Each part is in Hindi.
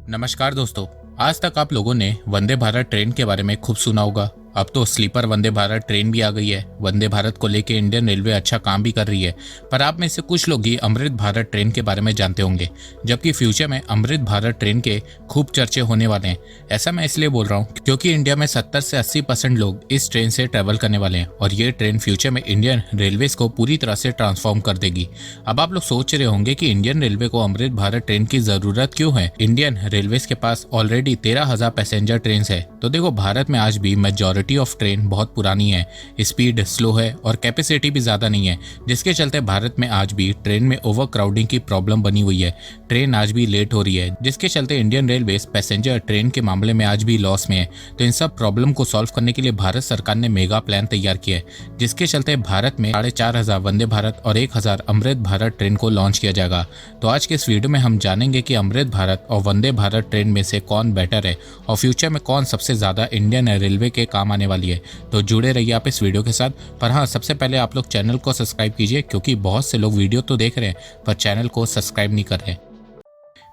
नमस्कार दोस्तों। आज तक आप लोगों ने वंदे भारत ट्रेन के बारे में खूब सुना होगा। अब तो स्लीपर वंदे भारत ट्रेन भी आ गई है। वंदे भारत को लेके इंडियन रेलवे अच्छा काम भी कर रही है। पर आप में से कुछ लोग ही अमृत भारत ट्रेन के बारे में जानते होंगे, जबकि फ्यूचर में अमृत भारत ट्रेन के खूब चर्चे होने वाले हैं। ऐसा मैं इसलिए बोल रहा हूँ क्योंकि इंडिया में 70 से 80% लोग इस ट्रेन से ट्रेवल करने वाले हैं और ये ट्रेन फ्यूचर में इंडियन रेलवे को पूरी तरह से ट्रांसफॉर्म कर देगी। अब आप लोग सोच रहे होंगे कि इंडियन रेलवे को अमृत भारत ट्रेन की जरूरत क्यों है। इंडियन रेलवे के पास ऑलरेडी 13,000 पैसेंजर ट्रेन है। तो देखो, भारत में आज भी मेजॉरिटी ऑफ ट्रेन बहुत पुरानी है, स्पीड स्लो है और कैपेसिटी भी ज्यादा नहीं है, जिसके चलते भारत में आज भी ट्रेन में ओवर क्राउडिंग की प्रॉब्लम बनी हुई है। ट्रेन आज भी लेट हो रही है, जिसके चलते इंडियन रेलवे पैसेंजर ट्रेन के मामले में आज भी लॉस में है। तो इन सब प्रॉब्लम को सॉल्व करने के लिए भारत सरकार ने मेगा प्लान तैयार किया है, जिसके चलते भारत में 4,500 वंदे भारत और 1,000 अमृत भारत ट्रेन को लॉन्च किया जाएगा। तो आज के इस वीडियो में हम जानेंगे कि अमृत भारत और वंदे भारत ट्रेन में से कौन बेटर है और फ्यूचर में कौन सबसे ज्यादा इंडियन रेलवे के काम आने वाली है। तो जुड़े रहिए आप इस वीडियो के साथ। पर हाँ, सबसे पहले आप लोग चैनल को सब्सक्राइब कीजिए, क्योंकि बहुत से लोग वीडियो तो देख रहे हैं पर चैनल को सब्सक्राइब नहीं कर रहे।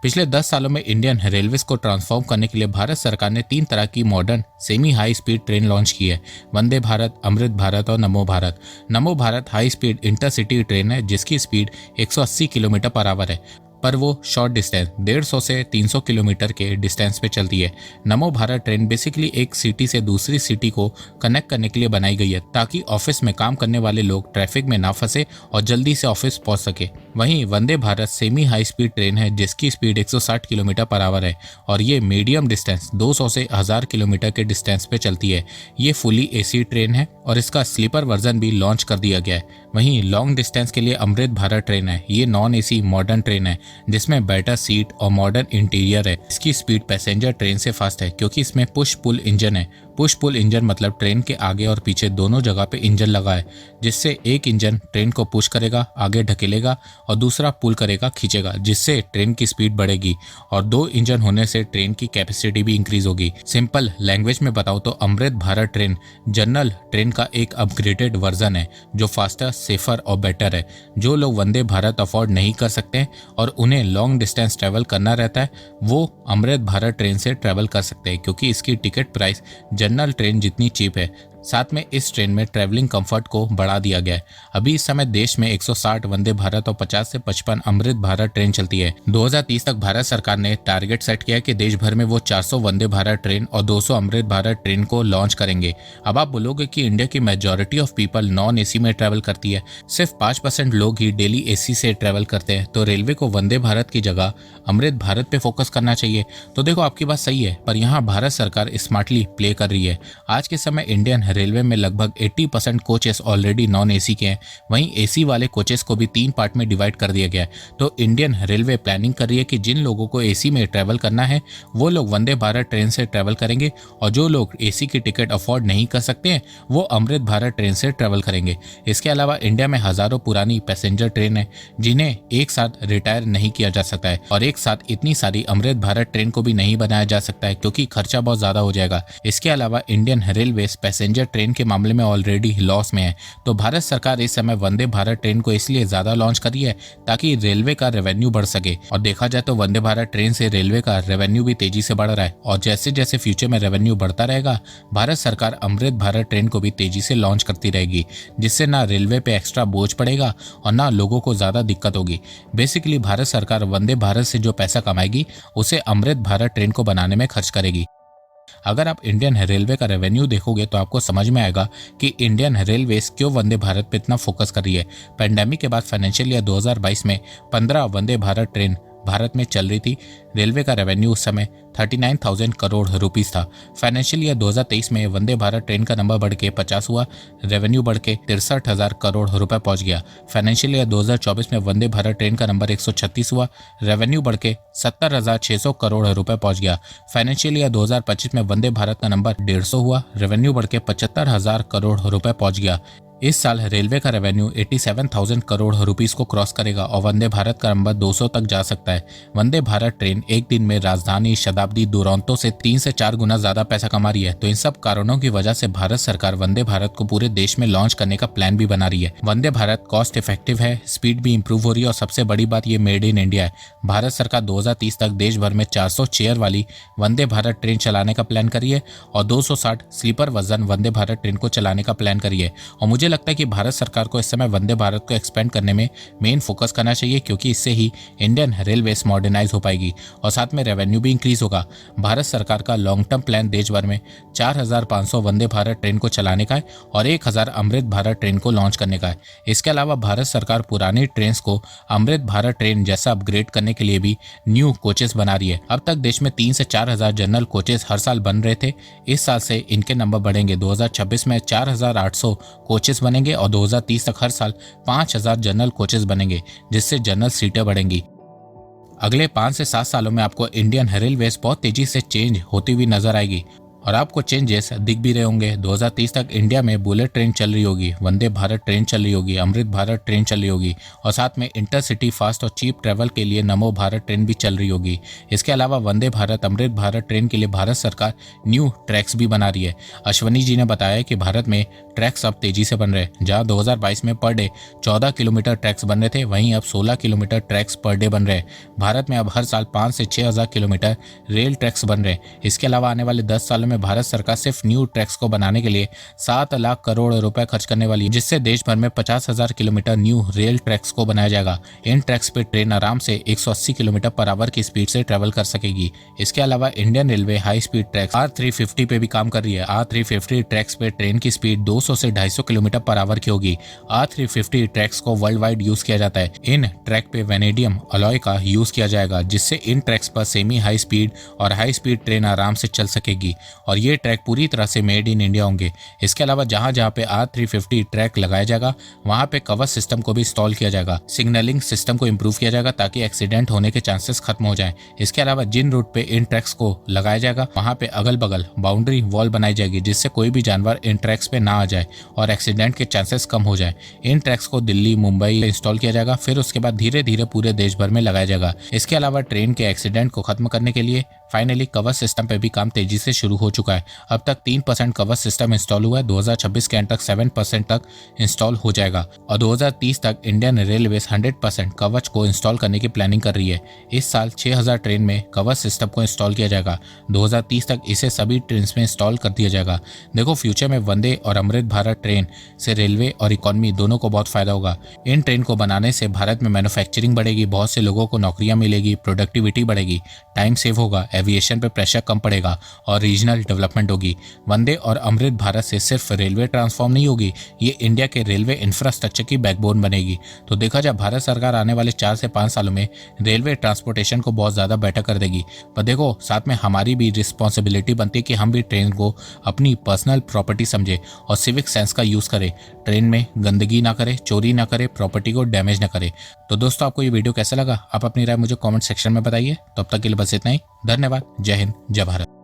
पिछले 10 सालों में इंडियन रेलवे को ट्रांसफॉर्म करने के लिए भारत सरकार ने 3 तरह की modern semi high speed train launch की है: वंदे भारत, अमृत भारत और नमो भारत। नमो Bharat high speed intercity train है, जिसकी स्पीड 180 किलोमीटर पर आवर है, पर वो शॉर्ट डिस्टेंस 150 से 300 किलोमीटर के डिस्टेंस पे चलती है। नमो भारत ट्रेन बेसिकली एक सिटी से दूसरी सिटी को कनेक्ट करने के लिए बनाई गई है, ताकि ऑफिस में काम करने वाले लोग ट्रैफिक में ना फंसे और जल्दी से ऑफिस पहुंच सके। वहीं Vande Bharat semi high speed train है, जिसकी स्पीड 160 किलोमीटर पर आवर है और ये मीडियम डिस्टेंस 200 से 1000 किलोमीटर के डिस्टेंस पे चलती है। ये फुली एसी ट्रेन है और इसका स्लीपर वर्जन भी लॉन्च कर दिया गया है। वहीं लॉन्ग डिस्टेंस के लिए अमृत भारत ट्रेन है। ये नॉन एसी मॉडर्न ट्रेन है, जिसमें बेटर सीट और मॉडर्न इंटीरियर है। इसकी स्पीड पैसेंजर ट्रेन से फास्ट है, क्योंकि इसमें पुश पुल इंजन है। पुश पुल इंजन मतलब ट्रेन के आगे और पीछे दोनों जगह पे इंजन लगा है, जिससे एक इंजन ट्रेन को पुश करेगा, आगे ढकेलेगा और दूसरा पुल करेगा, खींचेगा, जिससे ट्रेन की स्पीड बढ़ेगी। और 2 इंजन होने से ट्रेन की कैपेसिटी भी इंक्रीज होगी। सिंपल लैंग्वेज में बताओ तो Amrit Bharat train general train का एक अपग्रेडेड वर्जन है, जो फास्टर, सेफर और बेटर है। जो लोग वंदे भारत अफोर्ड नहीं कर सकते और उन्हें लॉन्ग डिस्टेंस ट्रैवल करना रहता है, वो अमृत भारत ट्रेन से ट्रैवल कर सकते हैं, क्योंकि इसकी टिकट प्राइस जनरल ट्रेन जितनी चीप है। साथ में इस ट्रेन में ट्रैवलिंग कंफर्ट को बढ़ा दिया गया है। अभी इस समय देश में 160 वंदे भारत और 50 से 55 अमृत भारत ट्रेन चलती है। 2030 तक भारत सरकार ने टारगेट सेट किया है कि देश भर में वो 400 वंदे भारत ट्रेन और 200 अमृत भारत ट्रेन को लॉन्च करेंगे। अब आप बोलोगे कि इंडिया की majority of people non AC में ट्रैवल करती है, सिर्फ 5% लोग ही डेली एसी से ट्रैवल करते हैं। तो रेलवे को वंदे भारत की जगह अमृत भारत पे फोकस करना चाहिए। तो देखो, आपकी बात सही है, पर यहाँ भारत सरकार स्मार्टली प्ले कर रही है। आज के समय इंडियन रेलवे में लगभग 80% कोचेस ऑलरेडी नॉन एसी के हैं। वहीं एसी वाले कोचेस को भी 3 पार्ट में डिवाइड कर दिया गया है। तो इंडियन रेलवे प्लानिंग कर रही है कि जिन लोगों को एसी में ट्रैवल करना है, वो लोग वंदे भारत ट्रेन से ट्रैवल करेंगे और जो लोग एसी की टिकट अफोर्ड नहीं कर सकते हैं, वो अमृत भारत ट्रेन से ट्रैवल करेंगे। इसके अलावा इंडिया में हजारों पुरानी पैसेंजर ट्रेन है, जिन्हें एक साथ रिटायर नहीं किया जा सकता है, और एक साथ इतनी सारी अमृत भारत ट्रेन को भी नहीं बनाया जा सकता है, क्योंकि खर्चा बहुत ज्यादा हो जाएगा। इसके अलावा इंडियन रेलवे पैसेंजर ट्रेन के मामले में ऑलरेडी लॉस में है। तो भारत सरकार इस समय वंदे भारत ट्रेन को इसलिए ज्यादा लॉन्च करी है, ताकि रेलवे का रेवेन्यू बढ़ सके। और देखा जाए तो वंदे भारत ट्रेन से रेलवे का रेवेन्यू भी तेजी से बढ़ रहा है, और जैसे जैसे फ्यूचर में रेवेन्यू बढ़ता रहेगा, भारत सरकार अमृत भारत ट्रेन को भी तेजी से लॉन्च करती रहेगी, जिससे ना रेलवे पे एक्स्ट्रा बोझ पड़ेगा और ना लोगों को ज्यादा दिक्कत होगी। बेसिकली भारत सरकार वंदे भारत से जो पैसा कमाएगी, उसे अमृत भारत ट्रेन को बनाने में खर्च करेगी। अगर आप इंडियन रेलवे का रेवेन्यू देखोगे तो आपको समझ में आएगा कि इंडियन रेलवे क्यों वंदे भारत पे इतना फोकस कर रही है। पेंडेमिक के बाद फाइनेंशियल ईयर 2022 में 15 वंदे भारत ट्रेन भारत में चल रही थी। रेलवे का रेवेन्यू उस समय 39,000 करोड़ रुपीस था। फाइनेंशियल ईयर 2023 में वंदे भारत ट्रेन का नंबर बढ़ के 50 हुआ, रेवेन्यू बढ़ के 63,000 करोड़ रुपए पहुंच गया। फाइनेंशियल ईयर 2024 में वंदे भारत ट्रेन का नंबर 136 हुआ, रेवेन्यू बढ़ के 70,600 करोड़ रुपए पहुंच गया। फाइनेंशियल ईयर 2025 में वंदे भारत का नंबर 150 हुआ, रेवेन्यू बढ़ के 75,000 करोड़ रुपए पहुंच गया। इस साल रेलवे का रेवेन्यू 87,000 करोड़ रुपीस को क्रॉस करेगा और वंदे भारत का नंबर 200 तक जा सकता है। वंदे भारत ट्रेन ट्रेन एक दिन में राजधानी शताब्दी दुरंतो से 3 से 4 गुना ज्यादा पैसा कमा रही है। तो इन सब कारणों की वजह से भारत सरकार वंदे भारत को पूरे देश में लॉन्च करने का प्लान भी बना रही है। वंदे भारत कॉस्ट इफेक्टिव है, स्पीड भी इंप्रूव हो रही है और सबसे बड़ी बात ये मेड इन इंडिया है। भारत सरकार 2030 तक देश भर में 400 चेयर वाली वंदे भारत ट्रेन चलाने का प्लान करी है और 260 sleeper version Vande Bharat train को चलाने का प्लान करी है। और मुझे लगता है कि भारत सरकार को इस समय वंदे भारत को एक्सपेंड करने में मेन फोकस करना चाहिए, क्योंकि इससे ही इंडियन रेलवे मॉडर्नाइज हो पाएगी और साथ में रेवेन्यू भी इंक्रीज होगा। भारत सरकार का लॉन्ग टर्म प्लान देश भर में 4500 वंदे भारत ट्रेन को चलाने का है और 1000 अमृत भारत ट्रेन को लॉन्च करने का है। इसके अलावा भारत सरकार पुरानी ट्रेन को अमृत भारत ट्रेन जैसा अपग्रेड करने के लिए भी न्यू कोचेस बना रही है। अब तक देश में 3 से 4000 जनरल कोचेस हर साल बन रहे थे। इस साल से इनके नंबर बढ़ेंगे। 2026 में 4800 कोचेस बनेंगे और 2030 तक हर साल 5000 जनरल कोचेस बनेंगे, जिससे जनरल सीटें बढ़ेंगी। अगले 5 से 7 सालों में आपको इंडियन रेलवेज बहुत तेजी से चेंज होती हुई नजर आएगी और आपको चेंजेस दिख भी रहे होंगे। 2030 तक इंडिया में बुलेट ट्रेन चल रही होगी, वंदे भारत ट्रेन चल रही होगी, अमृत भारत ट्रेन चल रही होगी और साथ में इंटरसिटी फास्ट और चीप ट्रैवल के लिए नमो भारत ट्रेन भी चल रही होगी। इसके अलावा वंदे भारत अमृत भारत ट्रेन के लिए भारत सरकार न्यू ट्रैक्स भी बना रही है। अश्वनी जी ने बताया कि भारत में ट्रैक्स अब तेजी से बन रहे हैं। जहां 2022 में पर डे 14 किलोमीटर ट्रैक्स बन रहे थे, वहीं अब 16 किलोमीटर ट्रैक्स पर डे बन रहे हैं। भारत में अब हर साल 5 से 6000 किलोमीटर रेल ट्रैक्स बन रहे हैं। इसके अलावा आने वाले 10 सालों में भारत सरकार सिर्फ न्यू ट्रैक्स को बनाने के लिए 7 लाख करोड़ रुपए खर्च करने वाली है, जिससे देश भर में 50,000 किलोमीटर न्यू रेल ट्रैक्स को बनाया जाएगा। इन ट्रैक्स पे ट्रेन आराम से 180 किलोमीटर पर आवर की स्पीड से ट्रेवल कर सकेगी। इसके अलावा Indian railway high speed tracks R350 पे भी काम कर रही है। R350 ट्रैक्स पे ट्रेन की स्पीड 200 से 250 किलोमीटर पर आवर की होगी। R350 ट्रैक्स को वर्ल्ड वाइड यूज किया जाता है। इन ट्रैक पे वेनेडियम अलॉय का यूज किया जाएगा, जिससे इन ट्रैक्स पर सेमी हाई स्पीड और हाई स्पीड ट्रेन आराम से चल सकेगी और ये ट्रैक पूरी तरह से मेड इन इंडिया होंगे। इसके अलावा जहां जहां पे R350 ट्रैक लगाया जाएगा, वहां पे कवर सिस्टम को भी इंस्टॉल किया जाएगा। सिग्नलिंग सिस्टम को इंप्रूव किया जाएगा ताकि एक्सीडेंट होने के चांसेस खत्म हो जाएं। इसके अलावा जिन रूट पे इन ट्रैक्स को लगाया जाएगा, वहां पे अगल बगल बाउंड्री वॉल बनाई जाएगी, जिससे कोई भी जानवर इन ट्रैक्स पे ना आ जाए और एक्सीडेंट के चांसेस कम हो जाए। इन ट्रैक्स को दिल्ली, मुंबई इंस्टॉल किया जाएगा, फिर उसके बाद धीरे धीरे पूरे देश भर में लगाया जाएगा। इसके अलावा ट्रेन के एक्सीडेंट को खत्म करने के लिए फाइनली कवर सिस्टम पे भी काम तेजी से शुरू हो चुका है। अब तक 3% कवर सिस्टम इंस्टॉल हुआ है। 2026 के एंड तक 7% तक इंस्टॉल हो जाएगा और 2030 तक इंडियन रेलवेज 100% कवच को इंस्टॉल करने की प्लानिंग कर रही है। इस साल 6000 ट्रेन में कवर सिस्टम को इंस्टॉल किया जाएगा। 2030 तक इसे सभी ट्रेन में इंस्टॉल कर दिया जाएगा। देखो, फ्यूचर में वंदे और अमृत भारत ट्रेन से रेलवे और इकोनॉमी दोनों को बहुत फायदा होगा। इन ट्रेन को बनाने से भारत में मैन्युफैक्चरिंग बढ़ेगी, बहुत से लोगों को नौकरियां मिलेगी, प्रोडक्टिविटी बढ़ेगी, टाइम सेव होगा, एविएशन पे प्रेशर कम पड़ेगा और रीजनल डेवलपमेंट होगी। वंदे और अमृत भारत से सिर्फ रेलवे ट्रांसफॉर्म नहीं होगी, ये इंडिया के रेलवे इंफ्रास्ट्रक्चर की बैकबोन बनेगी। तो देखा जाए, भारत सरकार आने वाले 4 से 5 सालों में रेलवे ट्रांसपोर्टेशन को बहुत ज्यादा बेटर कर देगी। पर देखो, साथ में हमारी भी रिस्पॉन्सिबिलिटी बनती है कि हम भी ट्रेन को अपनी पर्सनल प्रॉपर्टी समझे और सिविक सेंस का यूज करें। ट्रेन में गंदगी ना करे, चोरी ना करे, प्रॉपर्टी को डैमेज ना करे। तो दोस्तों, आपको ये वीडियो कैसा लगा? आप अपनी राय मुझे कमेंट सेक्शन में बताइए। तो अब तक के लिए बस इतना ही। धन्यवाद। जय हिंद, जय भारत।